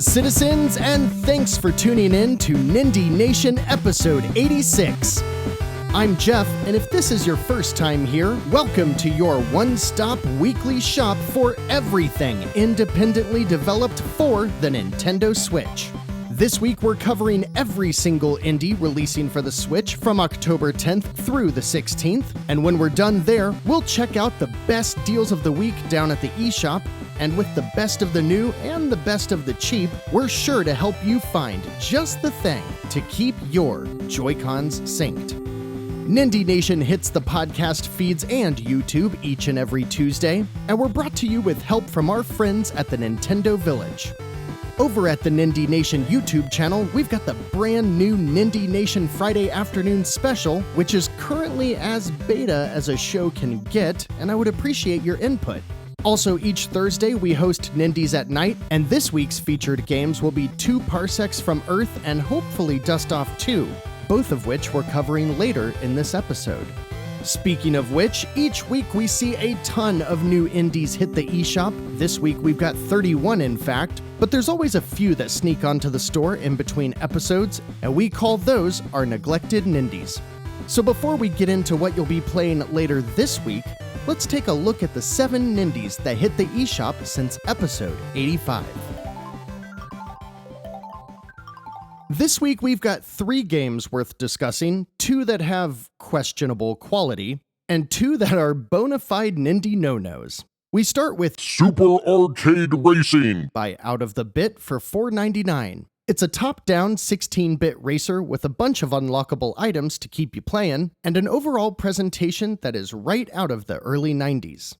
Greetings, citizens, and thanks for tuning in to Nindie Nation episode 86. I'm Jeff, and if this is your first time here, welcome to your one-stop weekly shop for everything independently developed for the Nintendo Switch. This week we're covering every single indie releasing for the Switch from October 10th through the 16th, and when we're done there, we'll check out the best deals of the week down at the eShop, and with the best of the new and the best of the cheap, we're sure to help you find just the thing to keep your Joy-Cons synced. Nindie Nation hits the podcast feeds and YouTube each and every Tuesday, and we're brought to you with help from our friends at the Nintendo Village. Over at the Nindie Nation YouTube channel, we've got the brand new Nindie Nation Friday afternoon special, which is currently as beta as a show can get, and I would appreciate your input. Also, each Thursday we host Nindies at Nite, and this week's featured games will be 2 Parsecs from Earth and hopefully Dust Off 2, both of which we're covering later in this episode. Speaking of which, each week we see a ton of new indies hit the eShop. This week we've got 31 in fact, but there's always a few that sneak onto the store in between episodes, and we call those our neglected Nindies. So before we get into what you'll be playing later this week, let's take a look at the 7 Nindies that hit the eShop since episode 85. This week we've got 3 games worth discussing, 2 that have questionable quality, and 2 that are bona fide Nindie no-nos. We start with Super Arcade Racing by Out of the Bit for $4.99. It's a top-down 16-bit racer with a bunch of unlockable items to keep you playing, and an overall presentation that is right out of the early 90s.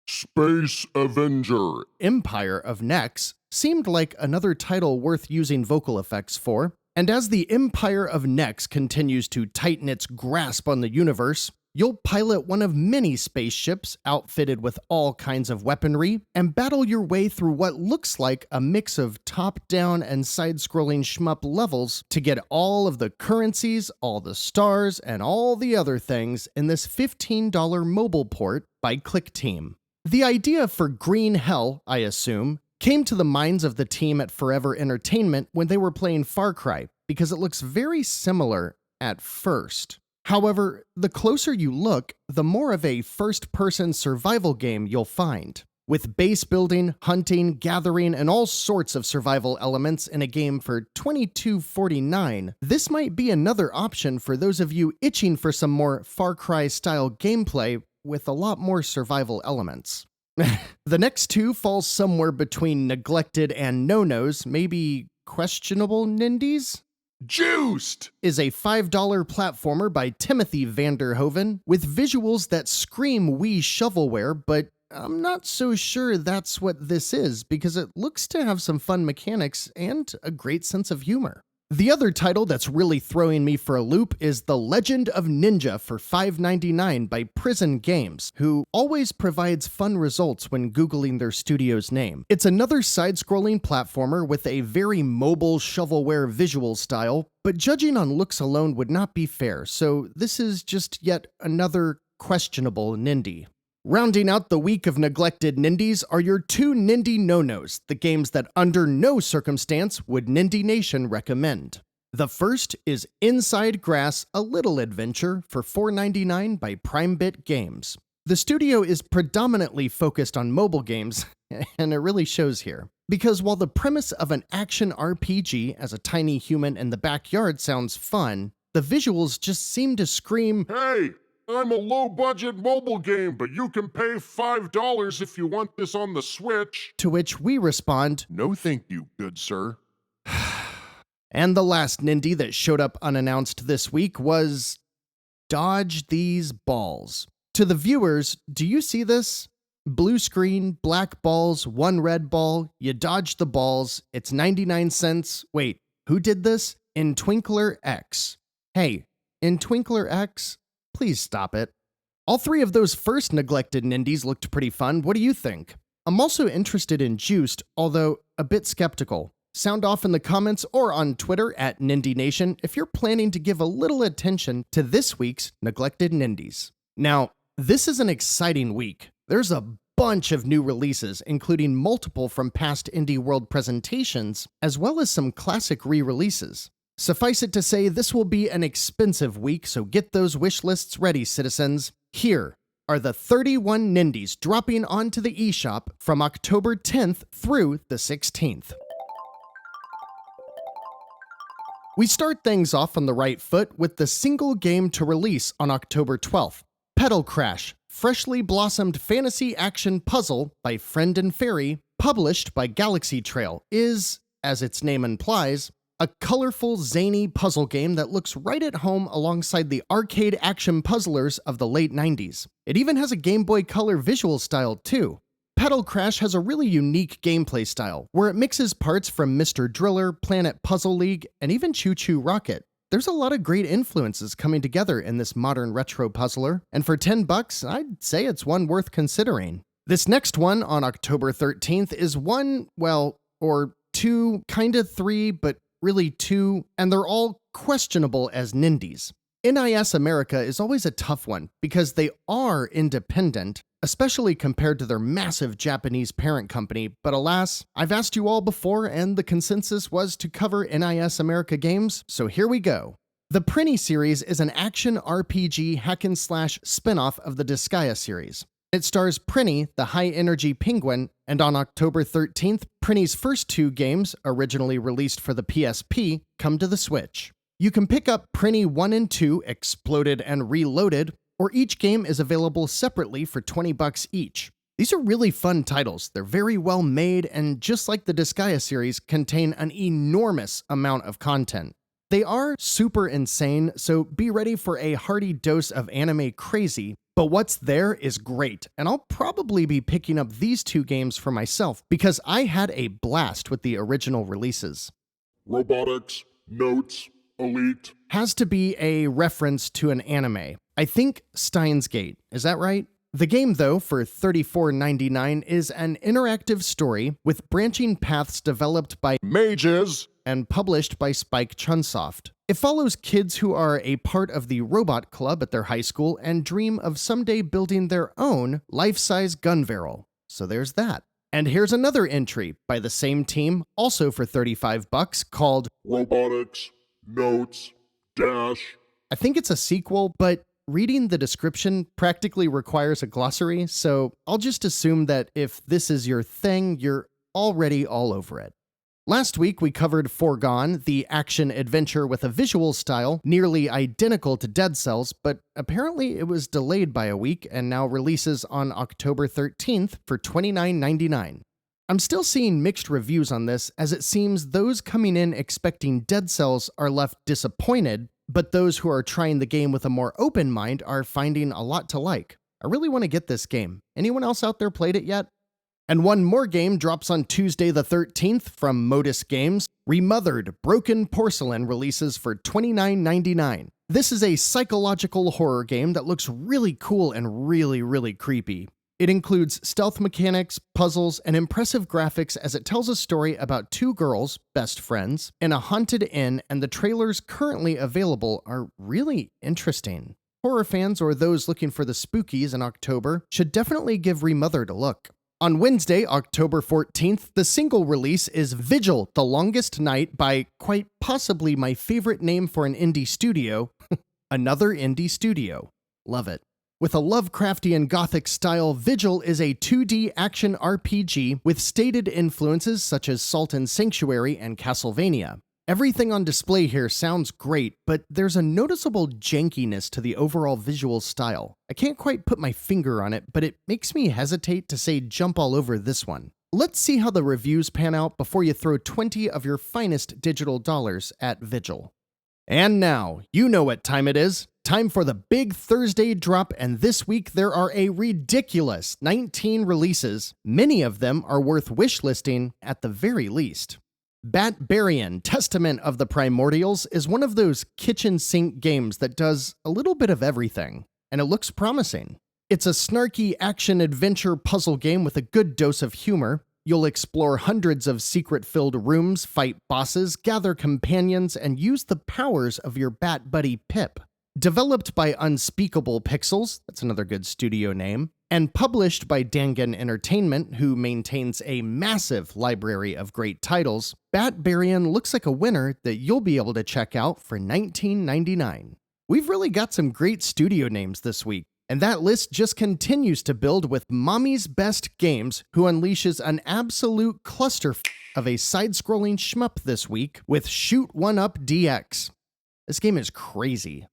Space Avenger Empire of Nexx seemed like another title worth using vocal effects for, and as the Empire of Nexx continues to tighten its grasp on the universe, you'll pilot one of many spaceships outfitted with all kinds of weaponry and battle your way through what looks like a mix of top-down and side-scrolling shmup levels to get all of the currencies, all the stars, and all the other things in this $15 mobile port by Click Team. The idea for Green Hell, I assume, came to the minds of the team at Forever Entertainment when they were playing Far Cry, because it looks very similar at first. However, the closer you look, the more of a first-person survival game you'll find. With base building, hunting, gathering, and all sorts of survival elements in a game for $22.49, this might be another option for those of you itching for some more Far Cry-style gameplay with a lot more survival elements. The next 2 fall somewhere between neglected and no-nos, maybe questionable Nindies? Juiced Is a $5 platformer by Timothy Vanderhoven with visuals that scream Wii shovelware, but I'm not so sure that's what this is because it looks to have some fun mechanics and a great sense of humor. The other title that's really throwing me for a loop is The Legend of Ninja for $5.99 by Prison Games, who always provides fun results when Googling their studio's name. It's another side-scrolling platformer with a very mobile shovelware visual style, but judging on looks alone would not be fair, so this is just yet another questionable Nindie. Rounding out the week of neglected Nindies are your 2 Nindie no-nos, the games that under no circumstance would Nindie Nation recommend. The first is Inside Grass: A Little Adventure for $4.99 by PrimeBit Games. The studio is predominantly focused on mobile games, and it really shows here. Because while the premise of an action RPG as a tiny human in the backyard sounds fun, the visuals just seem to scream, Hey! I'm a low-budget mobile game, but you can pay $5 if you want this on the Switch. To which we respond, No thank you, good sir. And the last Nindie that showed up unannounced this week was Dodge These Balls. To the viewers, do you see this? Blue screen, black balls, 1 red ball, you dodge the balls, it's 99 cents. Wait, who did this? In Twinkler X. Hey, in Twinkler X? Please stop it. All 3 of those first neglected Nindies looked pretty fun. What do you think? I'm also interested in Juiced, although a bit skeptical. Sound off in the comments or on Twitter at Nindie Nation if you're planning to give a little attention to this week's neglected Nindies. Now, this is an exciting week. There's a bunch of new releases, including multiple from past Indie World presentations, as well as some classic re-releases. Suffice it to say, this will be an expensive week, so get those wish lists ready, citizens. Here are the 31 Nindies dropping onto the eShop from October 10th through the 16th. We start things off on the right foot with the single game to release on October 12th. Petal Crash, freshly blossomed fantasy action puzzle by Friend and Fairy, published by Galaxy Trail, is, as its name implies, a colorful, zany puzzle game that looks right at home alongside the arcade action puzzlers of the late 90s. It even has a Game Boy Color visual style too. Petal Crash has a really unique gameplay style, where it mixes parts from Mr. Driller, Planet Puzzle League, and even Choo Choo Rocket. There's a lot of great influences coming together in this modern retro puzzler, and for $10, I'd say it's one worth considering. This next one on October 13th is one, well, or two, kinda three, but really two, and they're all questionable as Nindies. NIS America is always a tough one because they are independent, especially compared to their massive Japanese parent company, but alas, I've asked you all before and the consensus was to cover NIS America games, so here we go. The Prinny series is an action RPG hack-and-slash spin-off of the Disgaea series. It stars Prinny, the high-energy penguin, and on October 13th, Prinny's first two games, originally released for the PSP, come to the Switch. You can pick up Prinny 1 and 2, Exploded and Reloaded, or each game is available separately for $20 each. These are really fun titles, they're very well made, and just like the Disgaea series, contain an enormous amount of content. They are super insane, so be ready for a hearty dose of anime crazy, but what's there is great, and I'll probably be picking up these two games for myself because I had a blast with the original releases. Robotics, Notes, Elite. Has to be a reference to an anime. I think Steins Gate, is that right? The game, though, for $34.99 is an interactive story with branching paths developed by Mages and published by Spike Chunsoft. It follows kids who are a part of the robot club at their high school and dream of someday building their own life-size gun barrel. So there's that. And here's another entry by the same team, also for $35, called Robotics, Notes, Dash. I think it's a sequel, but reading the description practically requires a glossary, so I'll just assume that if this is your thing, you're already all over it. Last week, we covered Foregone, the action-adventure with a visual style nearly identical to Dead Cells, but apparently it was delayed by a week and now releases on October 13th for $29.99. I'm still seeing mixed reviews on this, as it seems those coming in expecting Dead Cells are left disappointed, but those who are trying the game with a more open mind are finding a lot to like. I really want to get this game. Anyone else out there played it yet? And one more game drops on Tuesday the 13th from Modus Games. Remothered Broken Porcelain releases for $29.99. This is a psychological horror game that looks really cool and really creepy. It includes stealth mechanics, puzzles, and impressive graphics as it tells a story about two girls, best friends, in a haunted inn, and the trailers currently available are really interesting. Horror fans or those looking for the spookies in October should definitely give Remothered a look. On Wednesday, October 14th, the single release is Vigil, The Longest Night by quite possibly my favorite name for an indie studio, another indie studio. Love it. With a Lovecraftian Gothic style, Vigil is a 2D action RPG with stated influences such as Salt and Sanctuary and Castlevania. Everything on display here sounds great, but there's a noticeable jankiness to the overall visual style. I can't quite put my finger on it, but it makes me hesitate to say jump all over this one. Let's see how the reviews pan out before you throw 20 of your finest digital dollars at Vigil. And now, you know what time it is. Time for the big Thursday drop, and this week there are a ridiculous 19 releases. Many of them are worth wishlisting at the very least. Batbarian, Testament of the Primordials, is one of those kitchen sink games that does a little bit of everything, and it looks promising. It's a snarky action-adventure puzzle game with a good dose of humor. You'll explore hundreds of secret-filled rooms, fight bosses, gather companions, and use the powers of your bat buddy Pip. Developed by Unspeakable Pixels, that's another good studio name, and published by Dangan Entertainment, who maintains a massive library of great titles, Batbarian looks like a winner that you'll be able to check out for $19.99. We've really got some great studio names this week, and that list just continues to build with Mommy's Best Games, who unleashes an absolute cluster of a side-scrolling shmup this week with Shoot 'One Up DX. This game is crazy.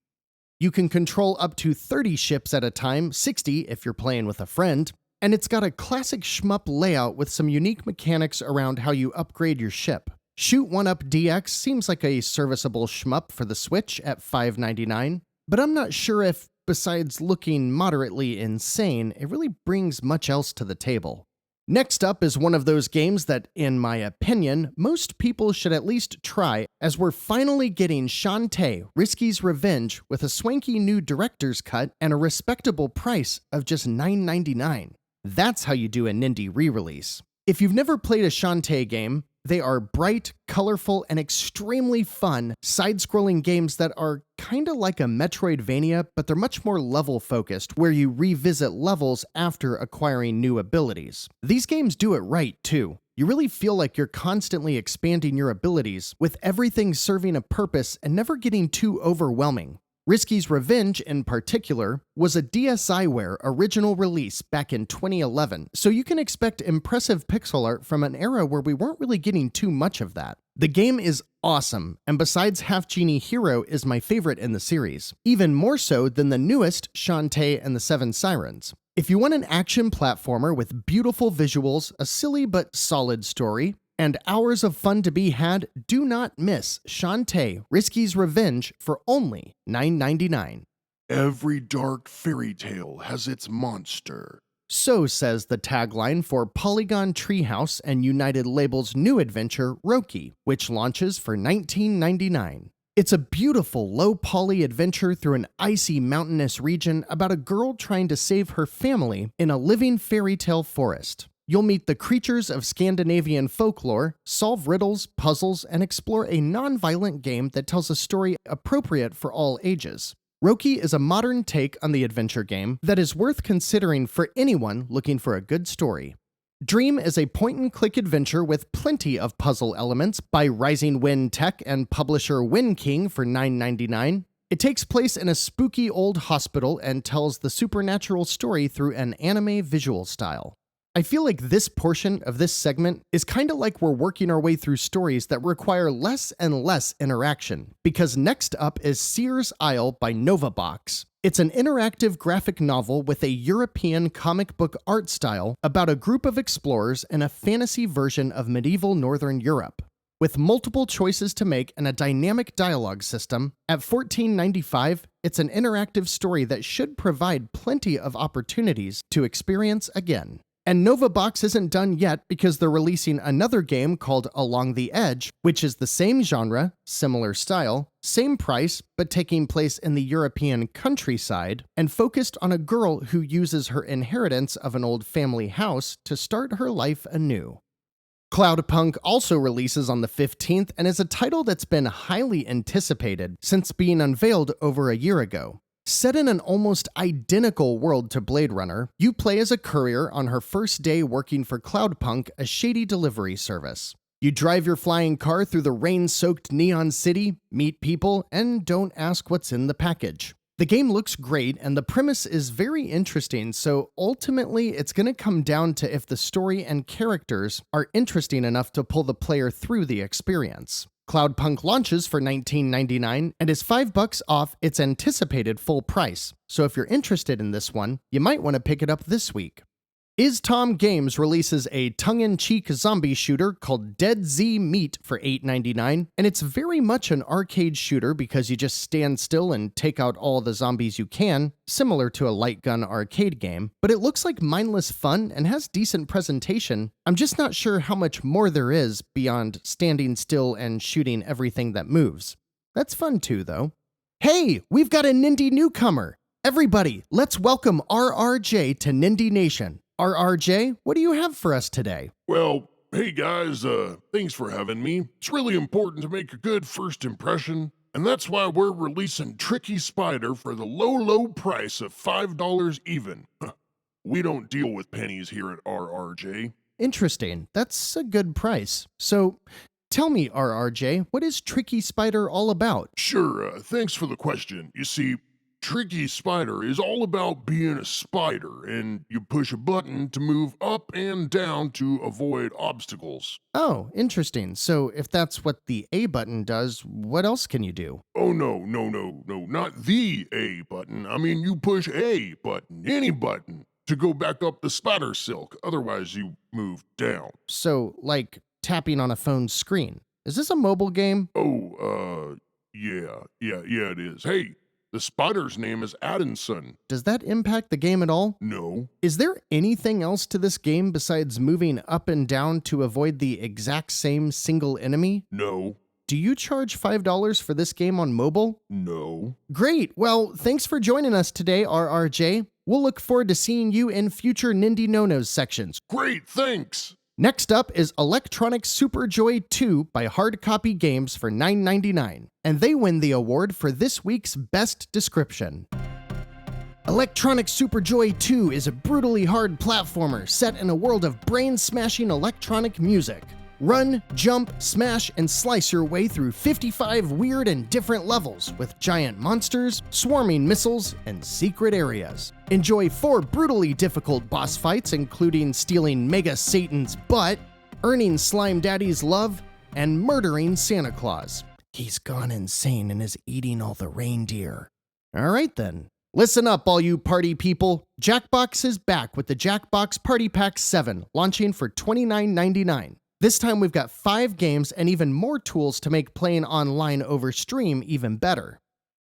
You can control up to 30 ships at a time, 60 if you're playing with a friend, and it's got a classic shmup layout with some unique mechanics around how you upgrade your ship. Shoot 'One Up DX seems like a serviceable shmup for the Switch at $5.99, but I'm not sure if, besides looking moderately insane, it really brings much else to the table. Next up is one of those games that, in my opinion, most people should at least try, as we're finally getting Shantae, Risky's Revenge, with a swanky new director's cut and a respectable price of just $9.99. That's how you do a Nindie re-release. If you've never played a Shantae game, they are bright, colorful, and extremely fun side-scrolling games that are kinda like a Metroidvania, but they're much more level-focused, where you revisit levels after acquiring new abilities. These games do it right, too. You really feel like you're constantly expanding your abilities, with everything serving a purpose and never getting too overwhelming. Risky's Revenge, in particular, was a DSiWare original release back in 2011, so you can expect impressive pixel art from an era where we weren't really getting too much of that. The game is awesome, and besides Half Genie Hero is my favorite in the series, even more so than the newest Shantae and the Seven Sirens. If you want an action platformer with beautiful visuals, a silly but solid story, and hours of fun to be had, do not miss Shantae, Risky's Revenge for only $9.99. Every dark fairy tale has its monster. So says the tagline for Polygon Treehouse and United Label's new adventure, Roki, which launches for $19.99. It's a beautiful low-poly adventure through an icy mountainous region about a girl trying to save her family in a living fairy tale forest. You'll meet the creatures of Scandinavian folklore, solve riddles, puzzles, and explore a non-violent game that tells a story appropriate for all ages. Roki is a modern take on the adventure game that is worth considering for anyone looking for a good story. Dream is a point-and-click adventure with plenty of puzzle elements by Rising Wind Tech and publisher Wind King for $9.99. It takes place in a spooky old hospital and tells the supernatural story through an anime visual style. I feel like this portion of this segment is kind of like we're working our way through stories that require less and less interaction, because next up is Seers Isle by Novabox. It's an interactive graphic novel with a European comic book art style about a group of explorers in a fantasy version of medieval Northern Europe. With multiple choices to make and a dynamic dialogue system, at $14.95, it's an interactive story that should provide plenty of opportunities to experience again. And Novabox isn't done yet because they're releasing another game called Along the Edge, which is the same genre, similar style, same price, but taking place in the European countryside, and focused on a girl who uses her inheritance of an old family house to start her life anew. Cloudpunk also releases on the 15th and is a title that's been highly anticipated since being unveiled over a year ago. Set in an almost identical world to Blade Runner, you play as a courier on her first day working for Cloudpunk, a shady delivery service. You drive your flying car through the rain-soaked neon city, meet people, and don't ask what's in the package. The game looks great, and the premise is very interesting, so ultimately it's going to come down to if the story and characters are interesting enough to pull the player through the experience. Cloudpunk launches for $19.99 and is $5 off its anticipated full price, so if you're interested in this one, you might want to pick it up this week. Is Tom Games releases a tongue-in-cheek zombie shooter called Dead Z Meat for $8.99, and it's very much an arcade shooter because you just stand still and take out all the zombies you can, similar to a light gun arcade game, but it looks like mindless fun and has decent presentation. I'm just not sure how much more there is beyond standing still and shooting everything that moves. That's fun too, though. Hey, we've got a Nindie newcomer! Everybody, let's welcome RRJ to Nindie Nation. RRJ, what do you have for us today? Well, hey guys, thanks for having me. It's really important to make a good first impression, And that's why we're releasing Tricky Spider for the low price of $5 even. We don't deal with pennies here at RRJ. Interesting. That's a good price. So, tell me, RRJ, what is Tricky Spider all about? Sure, thanks for the question. You see, Tricky Spider is all about being a spider, and you push a button to move up and down to avoid obstacles. Oh, interesting. So, if that's what the A button does, what else can you do? Oh, no, not the A button. I mean, you push A button, any button, to go back up the spider silk. Otherwise, you move down. So, like tapping on a phone's screen. Is this a mobile game? Oh, yeah, it is. Hey, the spider's name is Addison. Does that impact the game at all? No. Is there anything else to this game besides moving up and down to avoid the exact same single enemy? No. Do you charge $5 for this game on mobile? No. Great! Well, thanks for joining us today, RRJ. We'll look forward to seeing you in future Nindie No-Nos sections. Great, thanks! Next up is Electronic Super Joy 2 by Hard Copy Games for $9.99, and they win the award for this week's Best Description. Electronic Super Joy 2 is a brutally hard platformer set in a world of brain-smashing electronic music. Run, jump, smash, and slice your way through 55 weird and different levels with giant monsters, swarming missiles, and secret areas. Enjoy 4 brutally difficult boss fights, including stealing Mega Satan's butt, earning Slime Daddy's love, and murdering Santa Claus. He's gone insane and is eating all the reindeer. All right then. Listen up, all you party people. Jackbox is back with the Jackbox Party Pack 7, launching for $29.99. This time we've got 5 games and even more tools to make playing online over stream even better.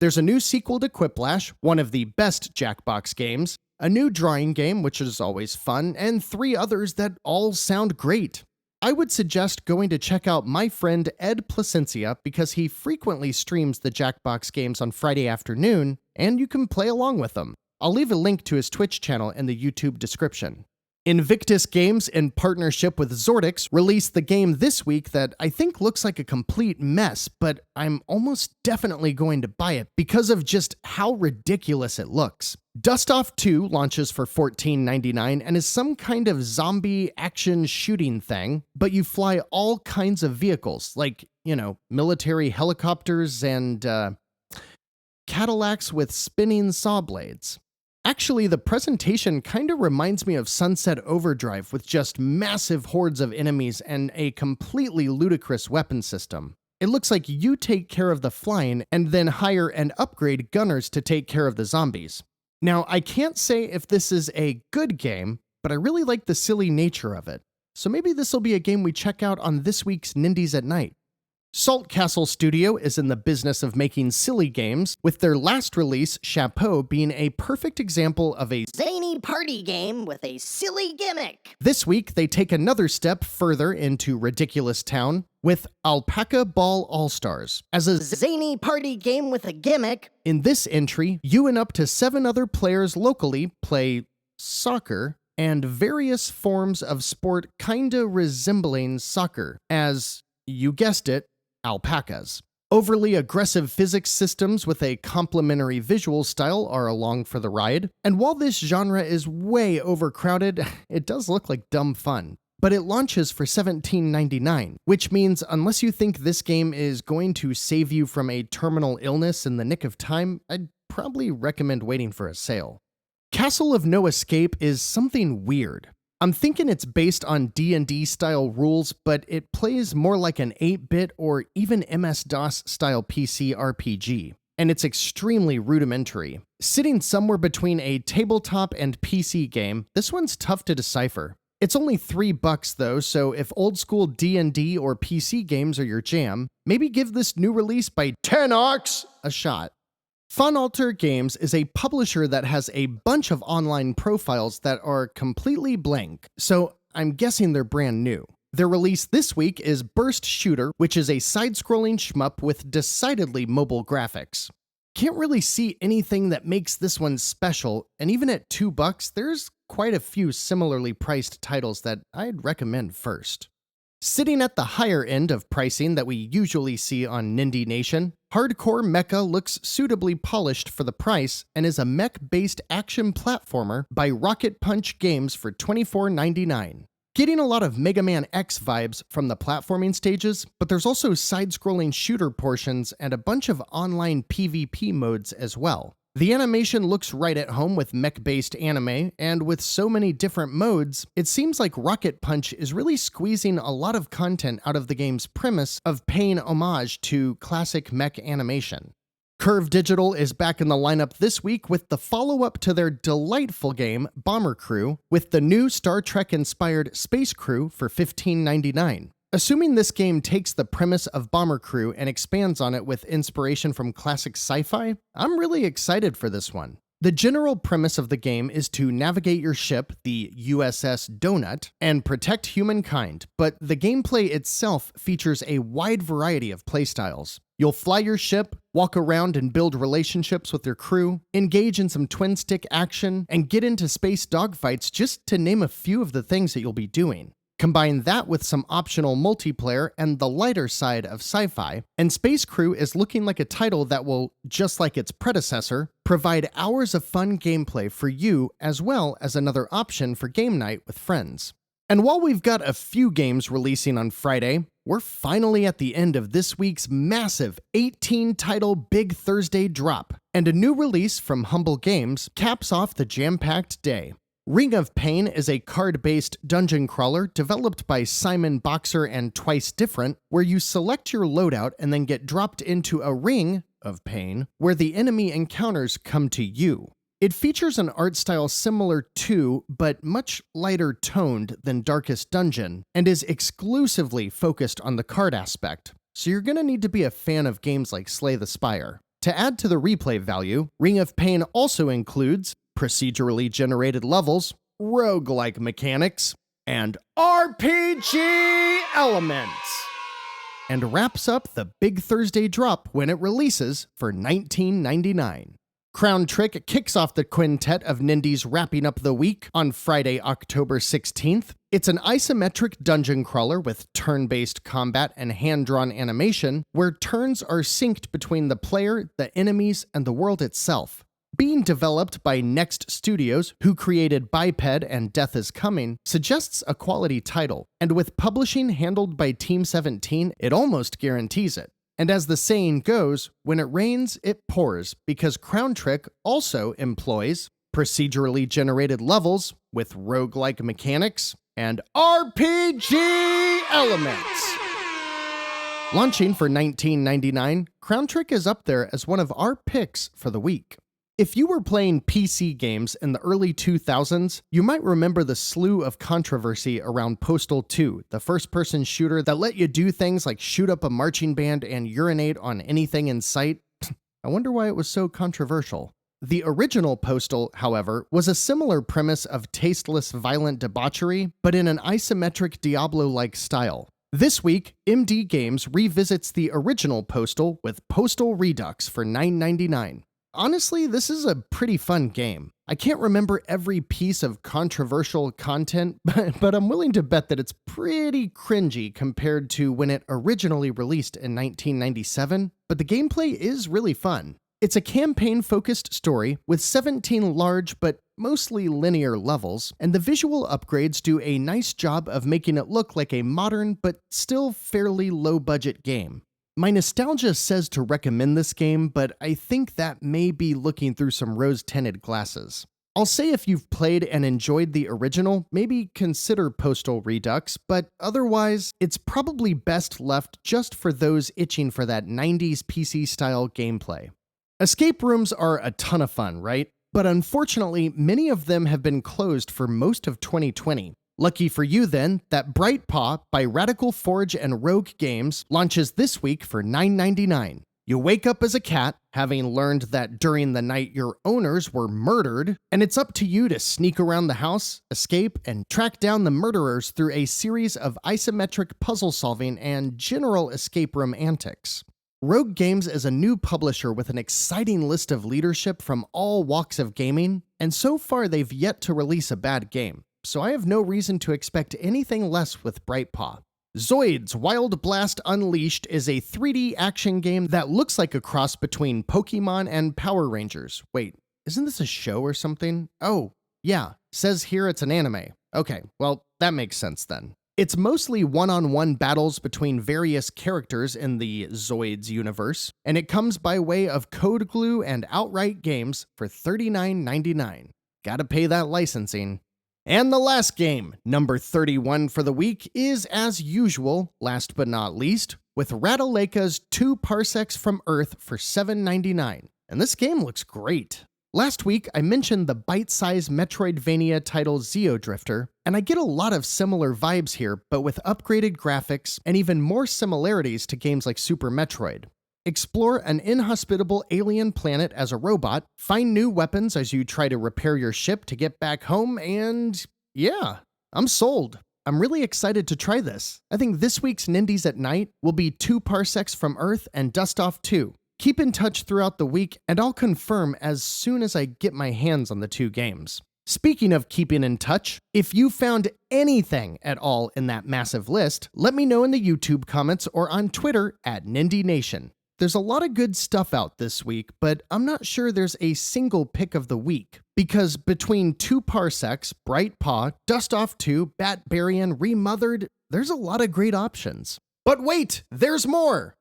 There's a new sequel to Quiplash, one of the best Jackbox games, a new drawing game, which is always fun, and 3 others that all sound great. I would suggest going to check out my friend Ed Placencia because he frequently streams the Jackbox games on Friday afternoon, and you can play along with them. I'll leave a link to his Twitch channel in the YouTube description. Invictus Games, in partnership with ROBOTICS, released the game this week that I think looks like a complete mess, but I'm almost definitely going to buy it because of just how ridiculous it looks. Dust Off 2 launches for $14.99 and is some kind of zombie action shooting thing, but you fly all kinds of vehicles, like, military helicopters and Cadillacs with spinning saw blades. Actually, the presentation kinda reminds me of Sunset Overdrive with just massive hordes of enemies and a completely ludicrous weapon system. It looks like you take care of the flying and then hire and upgrade gunners to take care of the zombies. Now, I can't say if this is a good game, but I really like the silly nature of it. So maybe this will be a game we check out on this week's Nindies at Night. Salt Castle Studio is in the business of making silly games, with their last release, Chapeau, being a perfect example of a zany party game with a silly gimmick. This week, they take another step further into Ridiculous Town with Alpaca Ball All-Stars. As a zany party game with a gimmick, in this entry, you and up to 7 other players locally play soccer and various forms of sport kinda resembling soccer, as, you guessed it, alpacas. Overly aggressive physics systems with a complementary visual style are along for the ride, and while this genre is way overcrowded, it does look like dumb fun. But it launches for $17.99, which means unless you think this game is going to save you from a terminal illness in the nick of time, I'd probably recommend waiting for a sale. Castle of No Escape is something weird. I'm thinking it's based on D&D style rules, but it plays more like an 8-bit or even MS-DOS style PC RPG, and it's extremely rudimentary. Sitting somewhere between a tabletop and PC game, this one's tough to decipher. It's only $3 though, so if old school D&D or PC games are your jam, maybe give this new release by 10X a shot. Funalter Games is a publisher that has a bunch of online profiles that are completely blank, so I'm guessing they're brand new. Their release this week is Burst Shooter, which is a side-scrolling shmup with decidedly mobile graphics. Can't really see anything that makes this one special, and even at $2, there's quite a few similarly priced titles that I'd recommend first. Sitting at the higher end of pricing that we usually see on Nindie Nation, Hardcore Mecha looks suitably polished for the price and is a mech-based action platformer by Rocket Punch Games for $24.99. Getting a lot of Mega Man X vibes from the platforming stages, but there's also side-scrolling shooter portions and a bunch of online PvP modes as well. The animation looks right at home with mech-based anime, and with so many different modes, it seems like Rocket Punch is really squeezing a lot of content out of the game's premise of paying homage to classic mech animation. Curve Digital is back in the lineup this week with the follow-up to their delightful game, Bomber Crew, with the new Star Trek-inspired Space Crew for $15.99. Assuming this game takes the premise of Bomber Crew and expands on it with inspiration from classic sci-fi, I'm really excited for this one. The general premise of the game is to navigate your ship, the USS Donut, and protect humankind, but the gameplay itself features a wide variety of playstyles. You'll fly your ship, walk around and build relationships with your crew, engage in some twin-stick action, and get into space dogfights, just to name a few of the things that you'll be doing. Combine that with some optional multiplayer and the lighter side of sci-fi, and Space Crew is looking like a title that will, just like its predecessor, provide hours of fun gameplay for you as well as another option for game night with friends. And while we've got a few games releasing on Friday, we're finally at the end of this week's massive 18-title Big Thursday drop, and a new release from Humble Games caps off the jam-packed day. Ring of Pain is a card-based dungeon crawler developed by Simon Boxer and Twice Different, where you select your loadout and then get dropped into a ring of pain where the enemy encounters come to you. It features an art style similar to, but much lighter toned than Darkest Dungeon, and is exclusively focused on the card aspect, so you're gonna need to be a fan of games like Slay the Spire. To add to the replay value, Ring of Pain also includes procedurally generated levels, roguelike mechanics, and RPG elements, and wraps up the Big Thursday drop when it releases for $19.99. Crown Trick kicks off the quintet of Nindies wrapping up the week on Friday, October 16th. It's an isometric dungeon crawler with turn-based combat and hand-drawn animation, where turns are synced between the player, the enemies, and the world itself. Being developed by Nexx Studios, who created Biped and Death is Coming, suggests a quality title, and with publishing handled by Team 17, it almost guarantees it. And as the saying goes, when it rains, it pours, because Crown Trick also employs procedurally generated levels with roguelike mechanics and RPG elements. Launching for $19.99, Crown Trick is up there as one of our picks for the week. If you were playing PC games in the early 2000s, you might remember the slew of controversy around Postal 2, the first-person shooter that let you do things like shoot up a marching band and urinate on anything in sight. I wonder why it was so controversial. The original Postal, however, was a similar premise of tasteless, violent debauchery, but in an isometric Diablo-like style. This week, MD Games revisits the original Postal with Postal Redux for $9.99. Honestly, this is a pretty fun game. I can't remember every piece of controversial content, but I'm willing to bet that it's pretty cringy compared to when it originally released in 1997, but the gameplay is really fun. It's a campaign-focused story with 17 large but mostly linear levels, and the visual upgrades do a nice job of making it look like a modern but still fairly low-budget game. My nostalgia says to recommend this game, but I think that may be looking through some rose-tinted glasses. I'll say if you've played and enjoyed the original, maybe consider Postal Redux, but otherwise, it's probably best left just for those itching for that 90s PC-style gameplay. Escape rooms are a ton of fun, right? But unfortunately, many of them have been closed for most of 2020. Lucky for you then, that Bright Paw by Radical Forge and Rogue Games launches this week for $9.99. You wake up as a cat, having learned that during the night your owners were murdered, and it's up to you to sneak around the house, escape, and track down the murderers through a series of isometric puzzle solving and general escape room antics. Rogue Games is a new publisher with an exciting list of leadership from all walks of gaming, and so far they've yet to release a bad game. So I have no reason to expect anything less with Bright Paw. Zoids Wild Blast Unleashed is a 3D action game that looks like a cross between Pokemon and Power Rangers. Wait, isn't this a show or something? Oh, yeah, says here it's an anime. Okay, well, that makes sense then. It's mostly one-on-one battles between various characters in the Zoids universe, and it comes by way of Code Glue and Outright Games for $39.99. Gotta pay that licensing. And the last game, number 31 for the week, is as usual, last but not least, with Ratalaika's 2 Parsecs from Earth for $7.99. And this game looks great. Last week, I mentioned the bite-sized Metroidvania title Xeodrifter, and I get a lot of similar vibes here, but with upgraded graphics and even more similarities to games like Super Metroid. Explore an inhospitable alien planet as a robot, find new weapons as you try to repair your ship to get back home, and yeah, I'm sold. I'm really excited to try this. I think this week's Nindies at Nite will be 2 Parsecs from Earth and Dust Off 2. Keep in touch throughout the week, and I'll confirm as soon as I get my hands on the 2 games. Speaking of keeping in touch, if you found anything at all in that massive list, let me know in the YouTube comments or on Twitter at Nindie Nation. There's a lot of good stuff out this week, but I'm not sure there's a single pick of the week, because between 2 Parsecs, Bright Paw, Dust Off 2, Batbarian, Remothered, there's a lot of great options. But wait, there's more!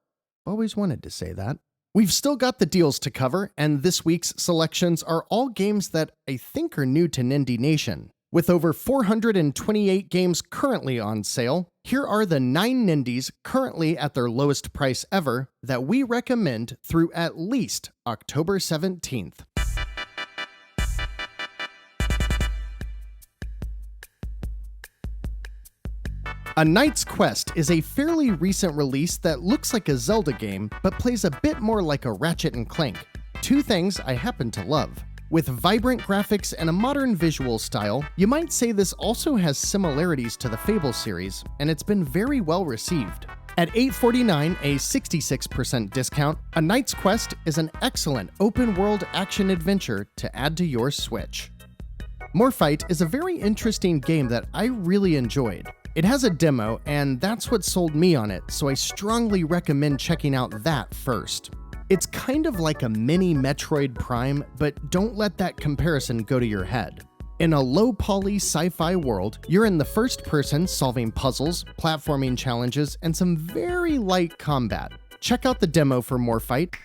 Always wanted to say that. We've still got the deals to cover, and this week's selections are all games that I think are new to Nindie Nation. With over 428 games currently on sale, here are the 9 Nindies currently at their lowest price ever that we recommend through at least October 17th. A Knight's Quest is a fairly recent release that looks like a Zelda game, but plays a bit more like a Ratchet & Clank. 2 things I happen to love. With vibrant graphics and a modern visual style, you might say this also has similarities to the Fable series, and it's been very well received. At $8.49, a 66% discount, A Knight's Quest is an excellent open-world action-adventure to add to your Switch. Morphyte is a very interesting game that I really enjoyed. It has a demo, and that's what sold me on it, so I strongly recommend checking out that first. It's kind of like a mini Metroid Prime, but don't let that comparison go to your head. In a low-poly sci-fi world, you're in the first person solving puzzles, platforming challenges, and some very light combat. Check out the demo for Morphyte,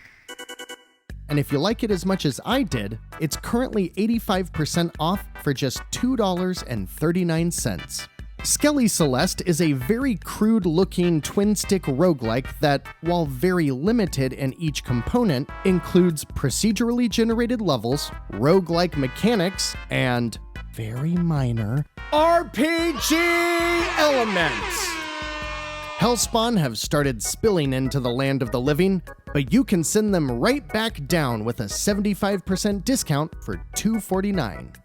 and if you like it as much as I did, it's currently 85% off for just $2.39. Skelly Celeste is a very crude-looking twin-stick roguelike that, while very limited in each component, includes procedurally generated levels, roguelike mechanics, and, very minor, RPG elements! Hellspawn have started spilling into the land of the living, but you can send them right back down with a 75% discount for $2.49.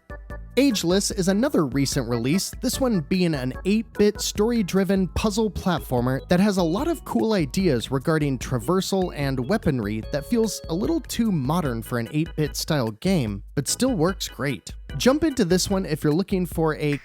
Ageless is another recent release, this one being an 8-bit story-driven puzzle platformer that has a lot of cool ideas regarding traversal and weaponry that feels a little too modern for an 8-bit style game, but still works great. Jump into this one if you're looking for a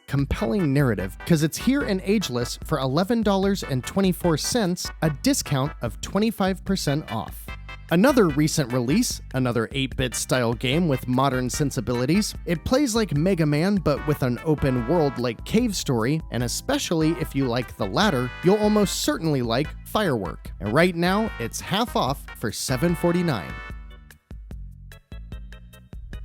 compelling narrative, because it's here in Ageless for $11.24, a discount of 25% off. Another recent release, another 8-bit style game with modern sensibilities. It plays like Mega Man but with an open world like Cave Story, and especially if you like the latter, you'll almost certainly like Firework. And right now, it's half off for $7.49.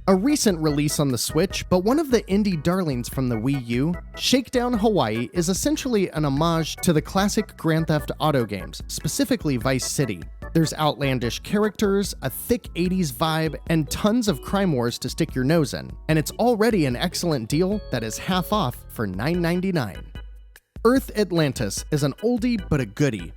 A recent release on the Switch, but one of the indie darlings from the Wii U, Shakedown Hawaii is essentially an homage to the classic Grand Theft Auto games, specifically Vice City. There's outlandish characters, a thick 80s vibe, and tons of crime wars to stick your nose in. And it's already an excellent deal that is half off for $9.99. Earth Atlantis is an oldie but a goodie,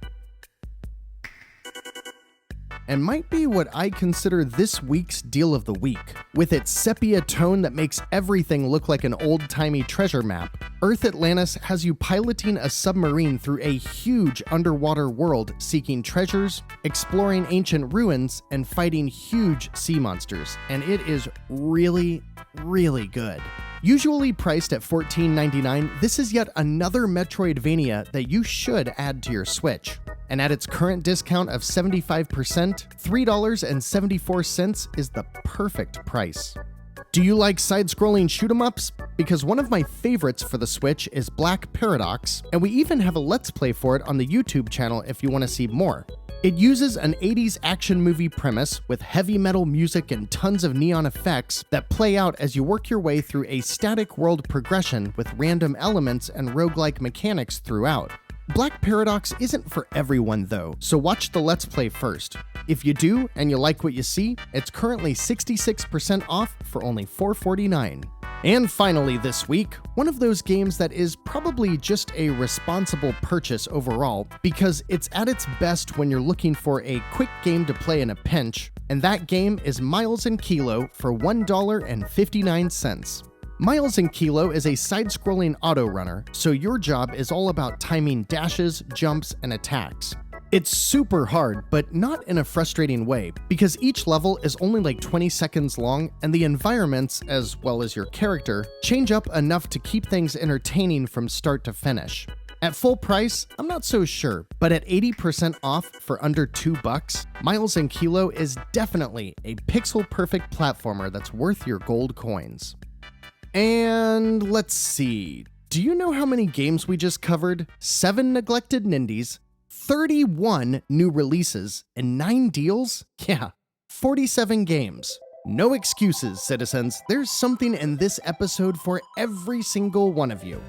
and might be what I consider this week's deal of the week. With its sepia tone that makes everything look like an old-timey treasure map, Earth Atlantis has you piloting a submarine through a huge underwater world seeking treasures, exploring ancient ruins, and fighting huge sea monsters, and it is really, really good. Usually priced at $14.99, this is yet another Metroidvania that you should add to your Switch. And at its current discount of 75%, $3.74 is the perfect price. Do you like side-scrolling shoot-'em-ups? Because one of my favorites for the Switch is Black Paradox, and we even have a Let's Play for it on the YouTube channel if you want to see more. It uses an 80s action movie premise with heavy metal music and tons of neon effects that play out as you work your way through a static world progression with random elements and roguelike mechanics throughout. Black Paradox isn't for everyone though, so watch the Let's Play first. If you do and you like what you see, it's currently 66% off for only $4.49. And finally this week, one of those games that is probably just a responsible purchase overall, because it's at its best when you're looking for a quick game to play in a pinch, and that game is Miles & Kilo for $1.59. Miles & Kilo is a side-scrolling auto runner, so your job is all about timing dashes, jumps, and attacks. It's super hard, but not in a frustrating way, because each level is only like 20 seconds long, and the environments, as well as your character, change up enough to keep things entertaining from start to finish. At full price, I'm not so sure, but at 80% off for under $2, Miles & Kilo is definitely a pixel-perfect platformer that's worth your gold coins. And let's see, do you know how many games we just covered? 7 neglected Nindies, 31 new releases, and 9 deals? Yeah, 47 games. No excuses, citizens. There's something in this episode for every single one of you.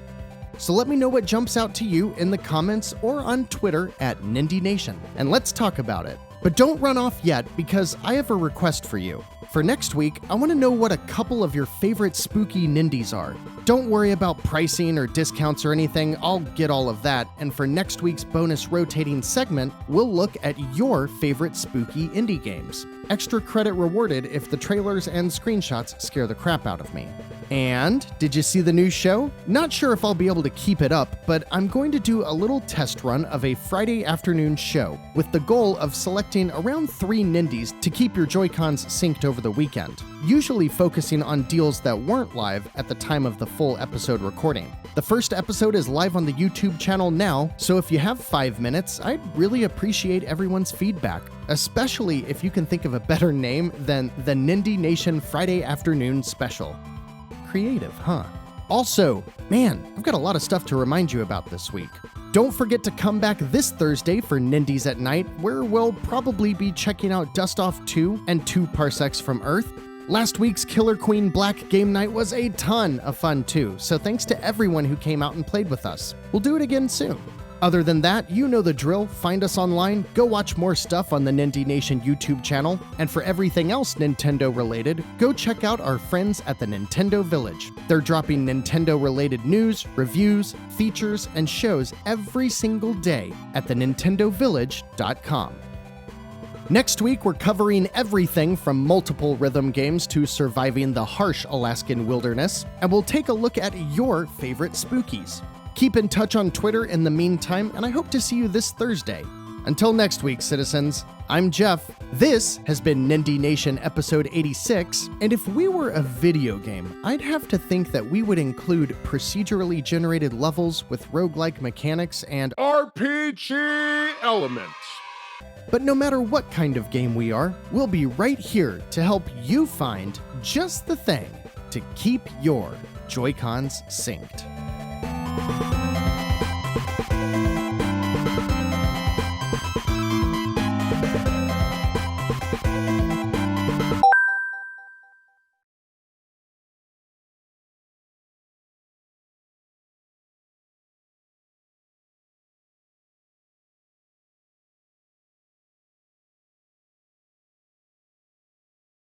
So let me know what jumps out to you in the comments or on Twitter at Nindie Nation, and let's talk about it. But don't run off yet, because I have a request for you. For next week, I want to know what a couple of your favorite spooky Nindies are. Don't worry about pricing or discounts or anything, I'll get all of that, and for next week's bonus rotating segment, we'll look at your favorite spooky indie games. Extra credit rewarded if the trailers and screenshots scare the crap out of me. And did you see the new show? Not sure if I'll be able to keep it up, but I'm going to do a little test run of a Friday afternoon show with the goal of selecting around 3 Nindies to keep your Joy-Cons synced over the weekend, usually focusing on deals that weren't live at the time of the full episode recording. The first episode is live on the YouTube channel now, so if you have 5 minutes, I'd really appreciate everyone's feedback, especially if you can think of a better name than the Nindie Nation Friday Afternoon Special. Creative, huh? Also, man, I've got a lot of stuff to remind you about this week. Don't forget to come back this Thursday for Nindies at Night, where we'll probably be checking out Dust Off 2 and 2 Parsecs from Earth. Last week's Killer Queen Black Game Night was a ton of fun too, so thanks to everyone who came out and played with us. We'll do it again soon. Other than that, you know the drill. Find us online, go watch more stuff on the Nindie Nation YouTube channel, and for everything else Nintendo related, go check out our friends at the Nintendo Village. They're dropping Nintendo related news, reviews, features, and shows every single day at thenintendovillage.com. Next week, we're covering everything from multiple rhythm games to surviving the harsh Alaskan wilderness, and we'll take a look at your favorite spookies. Keep in touch on Twitter in the meantime, and I hope to see you this Thursday. Until next week, citizens, I'm Jeff. This has been Nindie Nation episode 86, and if we were a video game, I'd have to think that we would include procedurally generated levels with roguelike mechanics and RPG elements. But no matter what kind of game we are, we'll be right here to help you find just the thing to keep your Joy-Cons synced.